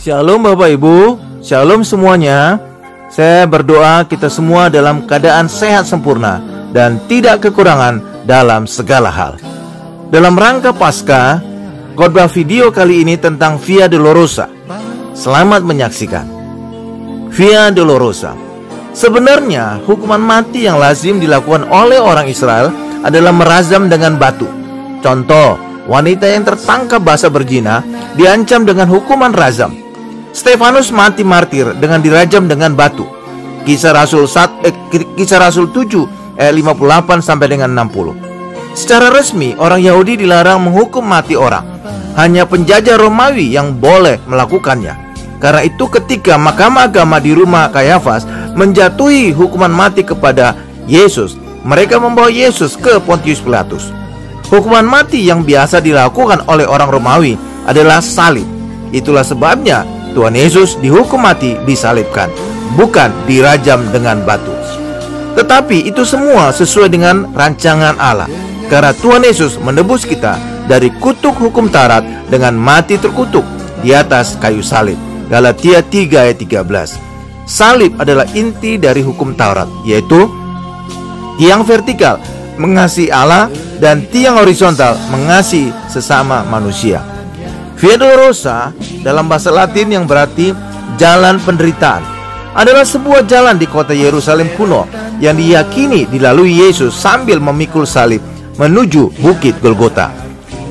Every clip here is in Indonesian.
Shalom Bapak Ibu, Shalom semuanya. Saya berdoa kita semua dalam keadaan sehat sempurna dan tidak kekurangan dalam segala hal. Dalam rangka Paskah, khotbah video kali ini tentang Via Dolorosa. Selamat menyaksikan. Via Dolorosa. Sebenarnya hukuman mati yang lazim dilakukan oleh orang Israel adalah merazam dengan batu. Contoh, wanita yang tertangkap basah berzina diancam dengan hukuman razam. Stefanus mati martir dengan dirajam dengan batu. Kisah Rasul 7 ayat 58 sampai dengan 60. Secara resmi orang Yahudi dilarang menghukum mati orang. Hanya penjajah Romawi yang boleh melakukannya. Karena itu ketika mahkamah agama di rumah Kayafas menjatuhi hukuman mati kepada Yesus, mereka membawa Yesus ke Pontius Pilatus. Hukuman mati yang biasa dilakukan oleh orang Romawi adalah salib. Itulah sebabnya Tuhan Yesus dihukum mati disalibkan, bukan dirajam dengan batu. Tetapi itu semua sesuai dengan rancangan Allah, karena Tuhan Yesus menebus kita dari kutuk hukum Taurat dengan mati terkutuk di atas kayu salib. Galatia 3 ayat 13. Salib adalah inti dari hukum Taurat, yaitu tiang vertikal mengasihi Allah dan tiang horizontal mengasihi sesama manusia. Via Dolorosa dalam bahasa Latin yang berarti jalan penderitaan adalah sebuah jalan di kota Yerusalem kuno yang diyakini dilalui Yesus sambil memikul salib menuju Bukit Golgota.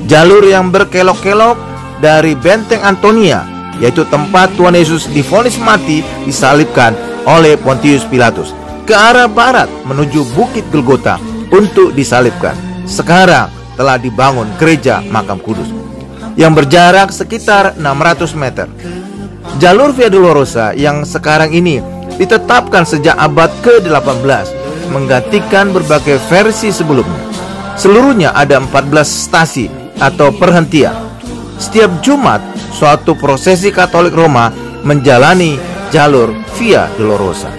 Jalur yang berkelok-kelok dari Benteng Antonia, yaitu tempat Tuhan Yesus divonis mati disalibkan oleh Pontius Pilatus, ke arah barat menuju Bukit Golgota untuk disalibkan. Sekarang telah dibangun gereja Makam Kudus yang berjarak sekitar 600 meter. Jalur Via Dolorosa yang sekarang ini ditetapkan sejak abad ke-18 menggantikan berbagai versi sebelumnya. Seluruhnya ada 14 stasi atau perhentian. Setiap Jumat, suatu prosesi Katolik Roma menjalani jalur Via Dolorosa.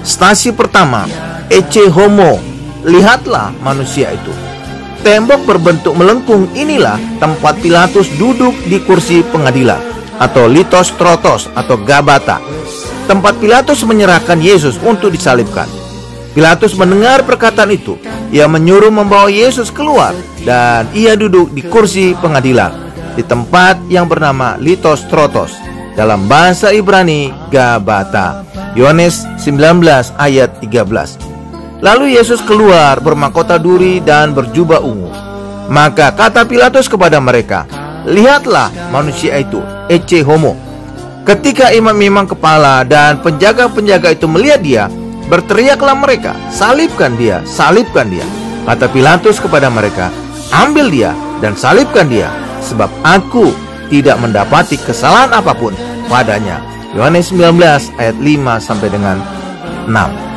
Stasi pertama, Ecce Homo, lihatlah manusia itu. Tembok berbentuk melengkung inilah tempat Pilatus duduk di kursi pengadilan, atau Litos Trotos atau Gabata. Tempat Pilatus menyerahkan Yesus untuk disalibkan. Pilatus mendengar perkataan itu. Ia menyuruh membawa Yesus keluar dan ia duduk di kursi pengadilan di tempat yang bernama Litos Trotos, dalam bahasa Ibrani Gabata. Yohanes 19 ayat 13. Lalu Yesus keluar bermahkota duri dan berjubah ungu. Maka kata Pilatus kepada mereka, lihatlah manusia itu, Ecce Homo. Ketika imam-imam kepala dan penjaga-penjaga itu melihat dia, berteriaklah mereka, salibkan dia, salibkan dia. Kata Pilatus kepada mereka, ambil dia dan salibkan dia, sebab aku tidak mendapati kesalahan apapun padanya. Yohanes 19 ayat 5 sampai dengan 6.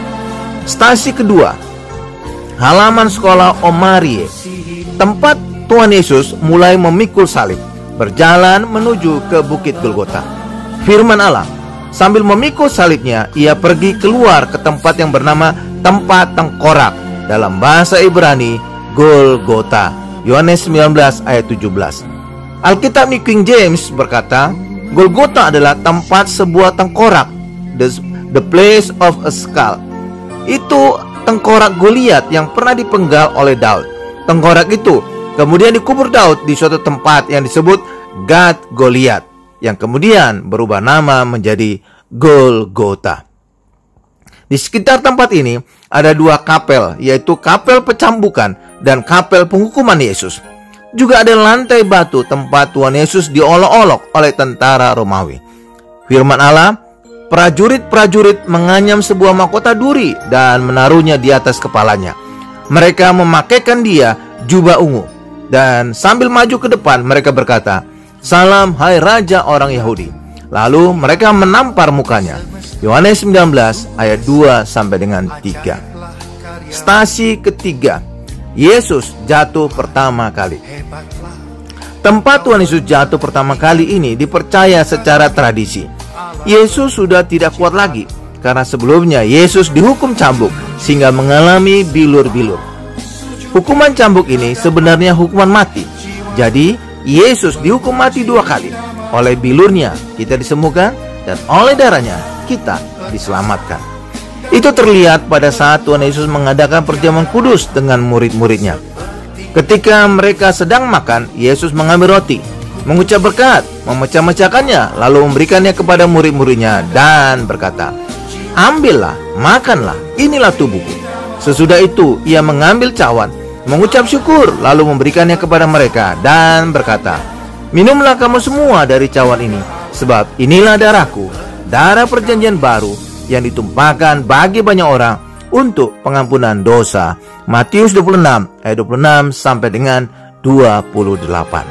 Stasi kedua, halaman sekolah Omarie, tempat Tuhan Yesus mulai memikul salib, berjalan menuju ke Bukit Golgota. Firman Allah, sambil memikul salibnya, ia pergi keluar ke tempat yang bernama tempat tengkorak, dalam bahasa Ibrani Golgota. Yohanes 19 ayat 17. Alkitab New King James berkata, Golgota adalah tempat sebuah tengkorak, the place of a skull. Itu tengkorak Goliat yang pernah dipenggal oleh Daud. Tengkorak itu kemudian dikubur Daud di suatu tempat yang disebut Gad Goliat, yang kemudian berubah nama menjadi Golgota. Di sekitar tempat ini ada dua kapel, yaitu kapel pecambukan dan kapel penghukuman Yesus. Juga ada lantai batu tempat Tuhan Yesus diolok-olok oleh tentara Romawi. Firman Allah, prajurit-prajurit menganyam sebuah mahkota duri dan menaruhnya di atas kepalanya. Mereka memakaikan dia jubah ungu, dan sambil maju ke depan mereka berkata, salam hai Raja orang Yahudi. Lalu mereka menampar mukanya. Yohanes 19 ayat 2 sampai dengan 3. Stasi ketiga, Yesus jatuh pertama kali. Tempat Tuhan Yesus jatuh pertama kali ini dipercaya secara tradisi. Yesus sudah tidak kuat lagi karena sebelumnya Yesus dihukum cambuk sehingga mengalami bilur-bilur. Hukuman cambuk ini sebenarnya hukuman mati. Jadi Yesus dihukum mati 2 kali. Oleh bilurnya kita disembuhkan, dan oleh darahnya kita diselamatkan. Itu terlihat pada saat Tuhan Yesus mengadakan perjamuan kudus dengan murid-muridnya. Ketika mereka sedang makan, Yesus mengambil roti, mengucap berkat, memecah-mecahkannya, lalu memberikannya kepada murid-muridnya dan berkata, "Ambillah, makanlah, inilah tubuhku." Sesudah itu ia mengambil cawan, mengucap syukur, lalu memberikannya kepada mereka dan berkata, "Minumlah kamu semua dari cawan ini, sebab inilah darahku, darah perjanjian baru yang ditumpahkan bagi banyak orang untuk pengampunan dosa." Matius 26 ayat 26 sampai dengan 28.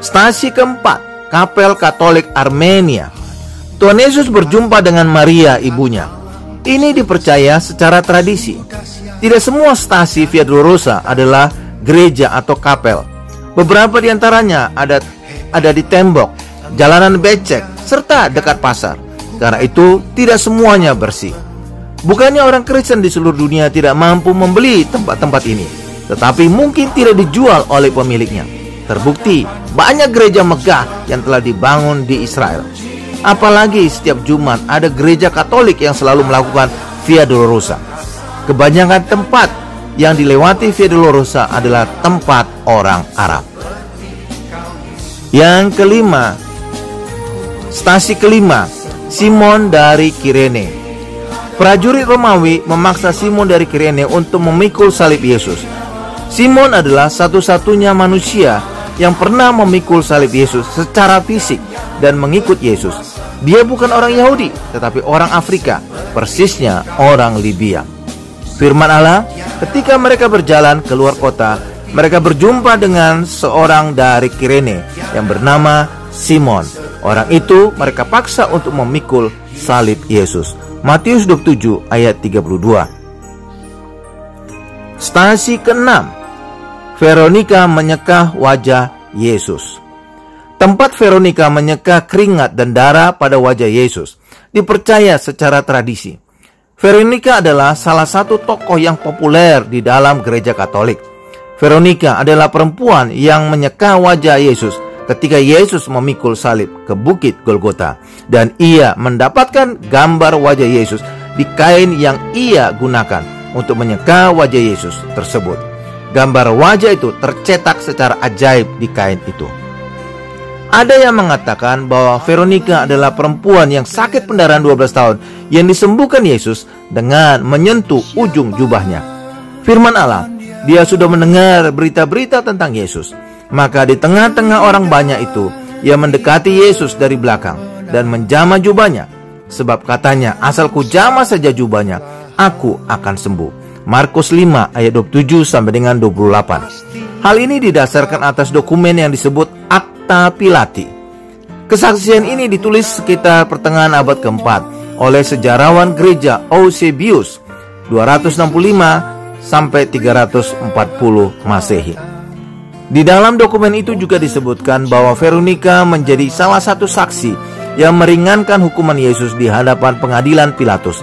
Stasi keempat, Kapel Katolik Armenia. Tuhan Yesus berjumpa dengan Maria ibunya. Ini dipercaya secara tradisi. Tidak semua stasi Via Dolorosa adalah gereja atau kapel. Beberapa di antaranya ada di tembok, jalanan becek, serta dekat pasar. Karena itu tidak semuanya bersih. Bukannya orang Kristen di seluruh dunia tidak mampu membeli tempat-tempat ini, tetapi mungkin tidak dijual oleh pemiliknya. Terbukti banyak gereja megah yang telah dibangun di Israel. Apalagi setiap Jumat ada gereja Katolik yang selalu melakukan Via Dolorosa. Kebanyakan tempat yang dilewati Via Dolorosa adalah tempat orang Arab. Yang kelima, stasi kelima, Simon dari Kirene. Prajurit Romawi memaksa Simon dari Kirene untuk memikul salib Yesus. Simon adalah satu-satunya manusia yang pernah memikul salib Yesus secara fisik dan mengikut Yesus. Dia bukan orang Yahudi, tetapi orang Afrika, persisnya orang Libya. Firman Allah, ketika mereka berjalan keluar kota, mereka berjumpa dengan seorang dari Kirene yang bernama Simon. Orang itu mereka paksa untuk memikul salib Yesus. Matius 27 ayat 32. Stasi keenam, Veronika menyekah wajah Yesus. Tempat Veronika menyekah keringat dan darah pada wajah Yesus dipercaya secara tradisi. Veronika adalah salah satu tokoh yang populer di dalam gereja Katolik. Veronika adalah perempuan yang menyekah wajah Yesus ketika Yesus memikul salib ke Bukit Golgota, dan ia mendapatkan gambar wajah Yesus di kain yang ia gunakan untuk menyekah wajah Yesus tersebut. Gambar wajah itu tercetak secara ajaib di kain itu. Ada yang mengatakan bahwa Veronika adalah perempuan yang sakit pendarahan 12 tahun yang disembuhkan Yesus dengan menyentuh ujung jubahnya. Firman Allah, dia sudah mendengar berita-berita tentang Yesus. Maka di tengah-tengah orang banyak itu, ia mendekati Yesus dari belakang dan menjamah jubahnya. Sebab katanya, asal ku jamah saja jubahnya, aku akan sembuh. Markus 5 ayat 27 sampai dengan 28. Hal ini didasarkan atas dokumen yang disebut Akta Pilati. Kesaksian ini ditulis sekitar pertengahan abad keempat oleh sejarawan gereja Eusebius 265 sampai 340 Masehi. Di dalam dokumen itu juga disebutkan bahwa Veronika menjadi salah satu saksi yang meringankan hukuman Yesus di hadapan pengadilan Pilatus.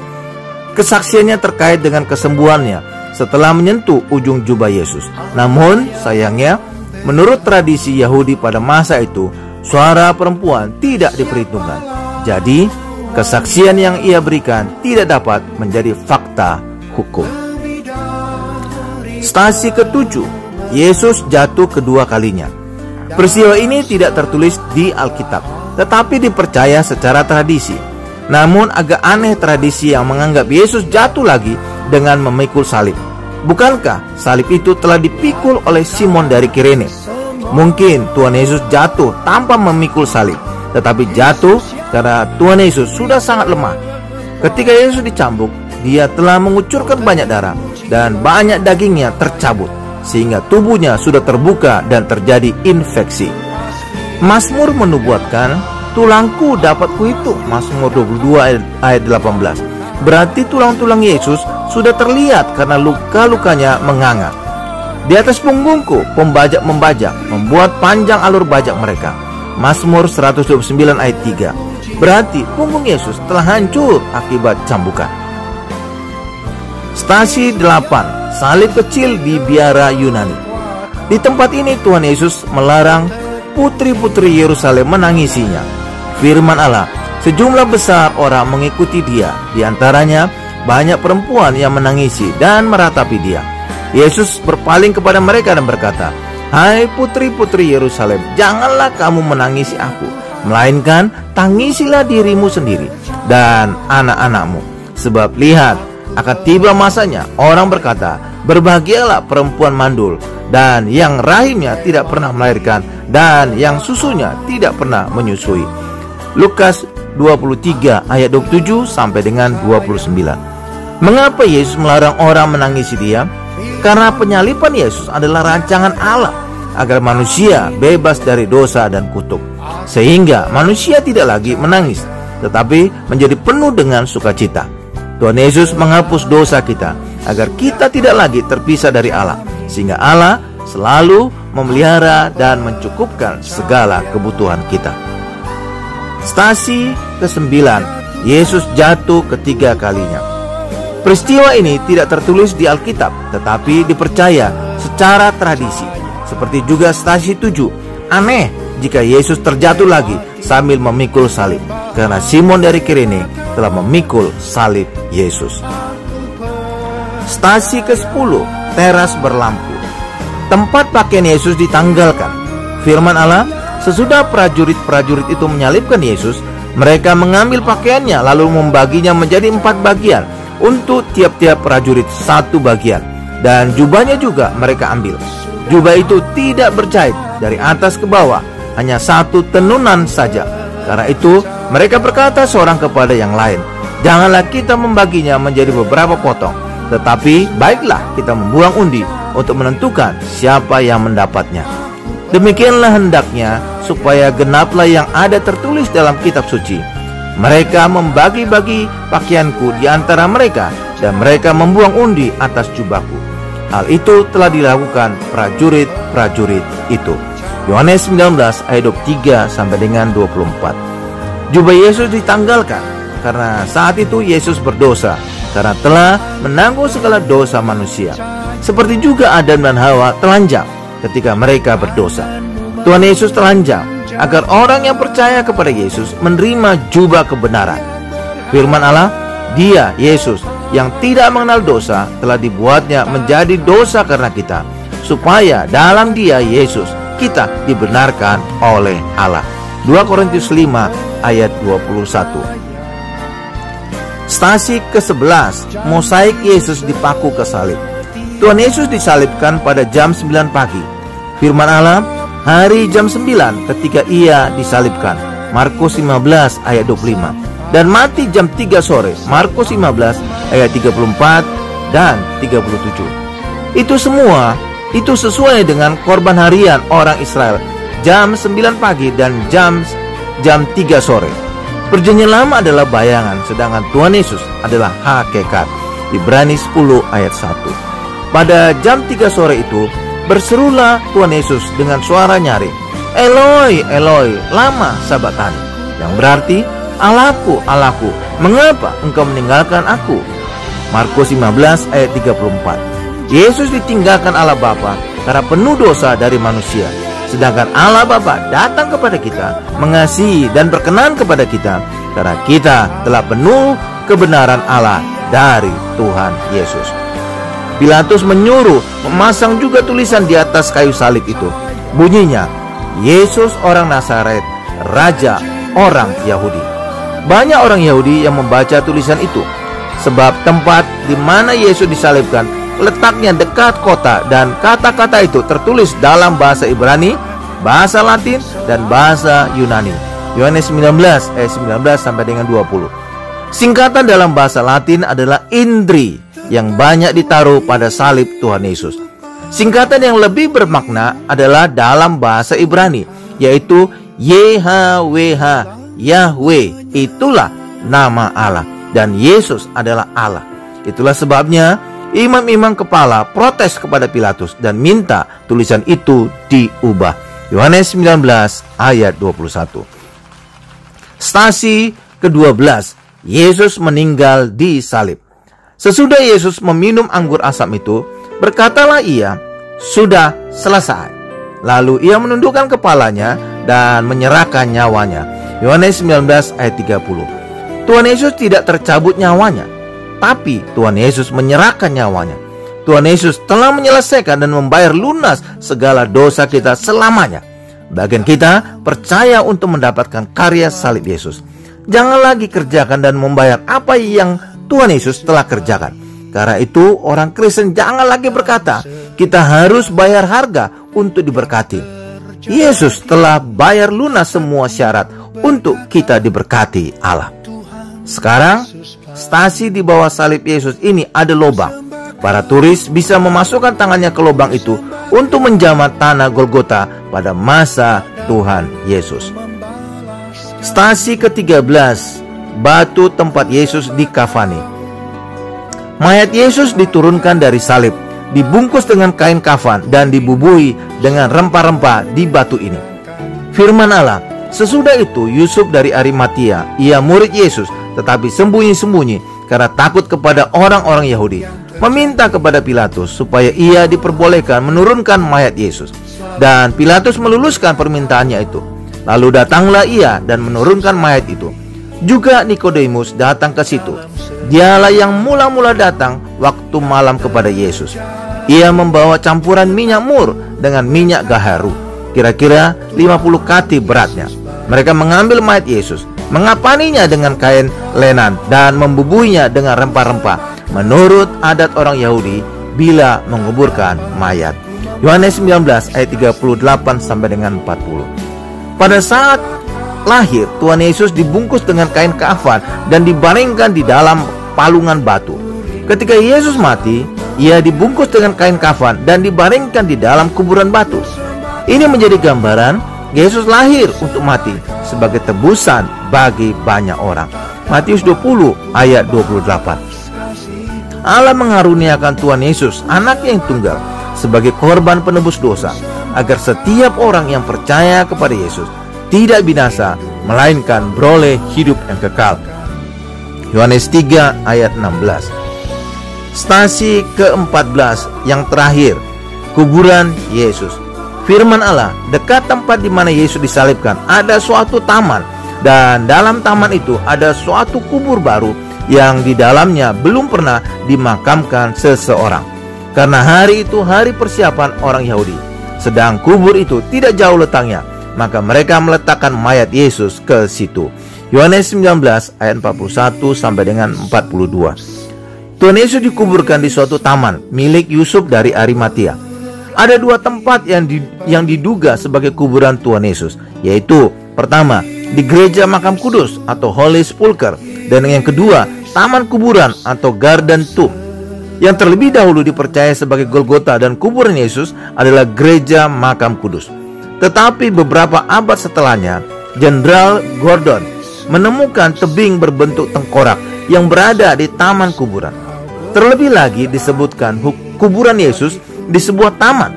Kesaksiannya terkait dengan kesembuhannya setelah menyentuh ujung jubah Yesus. Namun sayangnya, menurut tradisi Yahudi pada masa itu, suara perempuan tidak diperhitungkan. Jadi, kesaksian yang ia berikan tidak dapat menjadi fakta hukum. Stasi ketujuh, Yesus jatuh kedua kalinya. Peristiwa ini tidak tertulis di Alkitab, tetapi dipercaya secara tradisi. Namun agak aneh tradisi yang menganggap Yesus jatuh lagi dengan memikul salib. Bukankah salib itu telah dipikul oleh Simon dari Kirene? Mungkin Tuhan Yesus jatuh tanpa memikul salib, tetapi jatuh karena Tuhan Yesus sudah sangat lemah. Ketika Yesus dicambuk, dia telah mengucurkan banyak darah dan banyak dagingnya tercabut, sehingga tubuhnya sudah terbuka dan terjadi infeksi. Mazmur menubuatkan, tulangku dapat kuhitung. Mazmur 22 ayat 18. Berarti tulang-tulang Yesus sudah terlihat karena luka-lukanya menganga. Di atas punggungku pembajak membajak, membuat panjang alur bajak mereka. Mazmur 129 ayat 3. Berarti punggung Yesus telah hancur akibat cambukan. Stasi 8, salib kecil di biara Yunani. Di tempat ini Tuhan Yesus melarang putri-putri Yerusalem menangisinya. Firman Allah, sejumlah besar orang mengikuti dia, di antaranya banyak perempuan yang menangisi dan meratapi dia. Yesus berpaling kepada mereka dan berkata, "Hai putri-putri Yerusalem, janganlah kamu menangisi aku, melainkan tangisilah dirimu sendiri dan anak-anakmu. Sebab lihat, akan tiba masanya orang berkata, berbahagialah perempuan mandul dan yang rahimnya tidak pernah melahirkan dan yang susunya tidak pernah menyusui." Lukas 23 ayat 27 sampai dengan 29. Mengapa Yesus melarang orang menangisi dia? Karena penyaliban Yesus adalah rancangan Allah agar manusia bebas dari dosa dan kutuk, sehingga manusia tidak lagi menangis, tetapi menjadi penuh dengan sukacita. Tuhan Yesus menghapus dosa kita agar kita tidak lagi terpisah dari Allah, sehingga Allah selalu memelihara dan mencukupkan segala kebutuhan kita. Stasi ke-9, Yesus jatuh ketiga kalinya. Peristiwa ini tidak tertulis di Alkitab, tetapi dipercaya secara tradisi. Seperti juga stasi 7, aneh jika Yesus terjatuh lagi sambil memikul salib, karena Simon dari Kirene telah memikul salib Yesus. Stasi ke-10, teras berlampu. Tempat pakaian Yesus ditanggalkan. Firman Allah, sesudah prajurit-prajurit itu menyalibkan Yesus, mereka mengambil pakaiannya lalu membaginya menjadi 4 bagian, untuk tiap-tiap prajurit 1 bagian, dan jubahnya juga mereka ambil. Jubah itu tidak berjahit dari atas ke bawah, hanya 1 tenunan saja. Karena itu mereka berkata seorang kepada yang lain, "Janganlah kita membaginya menjadi beberapa potong, tetapi baiklah kita membuang undi untuk menentukan siapa yang mendapatnya." Demikianlah hendaknya supaya genaplah yang ada tertulis dalam kitab suci, "Mereka membagi-bagi pakaianku di antara mereka, dan mereka membuang undi atas jubahku." Hal itu telah dilakukan prajurit-prajurit itu. Yohanes 19 ayat 23 sampai dengan 24. Jubah Yesus ditanggalkan karena saat itu Yesus berdosa, karena telah menanggung segala dosa manusia. Seperti juga Adam dan Hawa telanjang ketika mereka berdosa. Tuhan Yesus telanjang agar orang yang percaya kepada Yesus menerima jubah kebenaran. Firman Allah, Dia, Yesus, yang tidak mengenal dosa, telah dibuatnya menjadi dosa karena kita, supaya dalam Dia, Yesus, kita dibenarkan oleh Allah. 2 Korintus 5 ayat 21. Stasi ke-11, mosaik Yesus dipaku ke salib. Tuhan Yesus disalibkan pada jam 9 pagi. Firman Allah, hari jam 9 ketika ia disalibkan, Markus 15 ayat 25, dan mati jam 3 sore, Markus 15 ayat 34 dan 37. Itu semua, itu sesuai dengan korban harian orang Israel, jam 9 pagi dan jam 3 sore. Perjanjian lama adalah bayangan, sedangkan Tuhan Yesus adalah hakikat. Ibrani 10 ayat 1. Pada jam 3 sore itu, berserulah Tuhan Yesus dengan suara nyaring, "Eloi, Eloi, lama sabachthani," yang berarti, "Allahku, Allahku, mengapa engkau meninggalkan aku?" Markus 15 ayat 34. Yesus ditinggalkan Allah Bapa karena penuh dosa dari manusia, sedangkan Allah Bapa datang kepada kita, mengasihi dan berkenan kepada kita karena kita telah penuh kebenaran Allah dari Tuhan Yesus. Pilatus menyuruh memasang juga tulisan di atas kayu salib itu. Bunyinya, "Yesus orang Nazaret, Raja orang Yahudi." Banyak orang Yahudi yang membaca tulisan itu, sebab tempat di mana Yesus disalibkan letaknya dekat kota, dan kata-kata itu tertulis dalam bahasa Ibrani, bahasa Latin, dan bahasa Yunani. Yohanes 19 ayat 19 sampai dengan 20. Singkatan dalam bahasa Latin adalah Indri, yang banyak ditaruh pada salib Tuhan Yesus. Singkatan yang lebih bermakna adalah dalam bahasa Ibrani, yaitu YHWH, Yahweh. Itulah nama Allah, dan Yesus adalah Allah. Itulah sebabnya imam-imam kepala protes kepada Pilatus dan minta tulisan itu diubah. Yohanes 19 ayat 21. Stasi ke-12, Yesus meninggal di salib. Sesudah Yesus meminum anggur asam itu, berkatalah ia, "Sudah selesai." Lalu ia menundukkan kepalanya dan menyerahkan nyawanya. Yohanes 19 ayat 30. Tuhan Yesus tidak tercabut nyawanya, tapi Tuhan Yesus menyerahkan nyawanya. Tuhan Yesus telah menyelesaikan dan membayar lunas segala dosa kita selamanya. Bagian kita percaya untuk mendapatkan karya salib Yesus. Jangan lagi kerjakan dan membayar apa yang Tuhan Yesus telah kerjakan. Karena itu orang Kristen jangan lagi berkata, kita harus bayar harga untuk diberkati. Yesus telah bayar lunas semua syarat untuk kita diberkati Allah. Sekarang, stasi di bawah salib Yesus ini ada lubang. Para turis bisa memasukkan tangannya ke lubang itu untuk menjamah tanah Golgota pada masa Tuhan Yesus. Stasi ke-13, batu tempat Yesus dikafani. Mayat Yesus diturunkan dari salib, dibungkus dengan kain kafan dan dibubuhi dengan rempah-rempah di batu ini. Firman Allah, sesudah itu Yusuf dari Arimatia, ia murid Yesus, tetapi sembunyi-sembunyi karena takut kepada orang-orang Yahudi, meminta kepada Pilatus supaya ia diperbolehkan menurunkan mayat Yesus. Dan Pilatus meluluskan permintaannya itu. Lalu datanglah ia dan menurunkan mayat itu. Juga Nikodemus datang ke situ. Dialah yang mula-mula datang waktu malam kepada Yesus. Ia membawa campuran minyak mur dengan minyak gaharu, kira-kira 50 kati beratnya. Mereka mengambil mayat Yesus, mengapaninya dengan kain lenan dan membubuhinya dengan rempah-rempah, menurut adat orang Yahudi bila menguburkan mayat. Yohanes 19 ayat 38 sampai dengan 40. Pada saat lahir, Tuhan Yesus dibungkus dengan kain kafan dan dibaringkan di dalam palungan batu. Ketika Yesus mati, ia dibungkus dengan kain kafan dan dibaringkan di dalam kuburan batu. Ini menjadi gambaran Yesus lahir untuk mati sebagai tebusan bagi banyak orang. Matius 20 ayat 28. Allah mengaruniakan Tuhan Yesus, anaknya yang tunggal, sebagai korban penebus dosa, agar setiap orang yang percaya kepada Yesus tidak binasa, melainkan beroleh hidup yang kekal. Yohanes 3 ayat 16. Stasi ke-14 yang terakhir, kuburan Yesus. Firman Allah, dekat tempat di mana Yesus disalibkan ada suatu taman, dan dalam taman itu ada suatu kubur baru yang di dalamnya belum pernah dimakamkan seseorang. Karena hari itu hari persiapan orang Yahudi, sedang kubur itu tidak jauh letaknya, maka mereka meletakkan mayat Yesus ke situ. Yohanes 19 ayat 41 sampai dengan 42. Tuhan Yesus dikuburkan di suatu taman milik Yusuf dari Arimatia. Ada dua tempat yang diduga sebagai kuburan Tuhan Yesus, yaitu pertama, di gereja makam kudus atau Holy Sepulchre, dan yang kedua, taman kuburan atau Garden Tomb. Yang terlebih dahulu dipercaya sebagai Golgota dan kuburan Yesus adalah gereja makam kudus. Tetapi beberapa abad setelahnya, Jenderal Gordon menemukan tebing berbentuk tengkorak yang berada di taman kuburan. Terlebih lagi disebutkan kuburan Yesus di sebuah taman.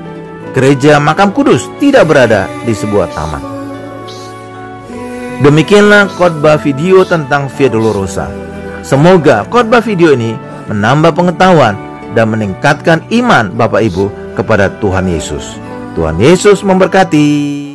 Gereja makam kudus tidak berada di sebuah taman. Demikianlah khotbah video tentang Via Dolorosa. Semoga khotbah video ini menambah pengetahuan dan meningkatkan iman Bapak Ibu kepada Tuhan Yesus. Tuhan Yesus memberkati.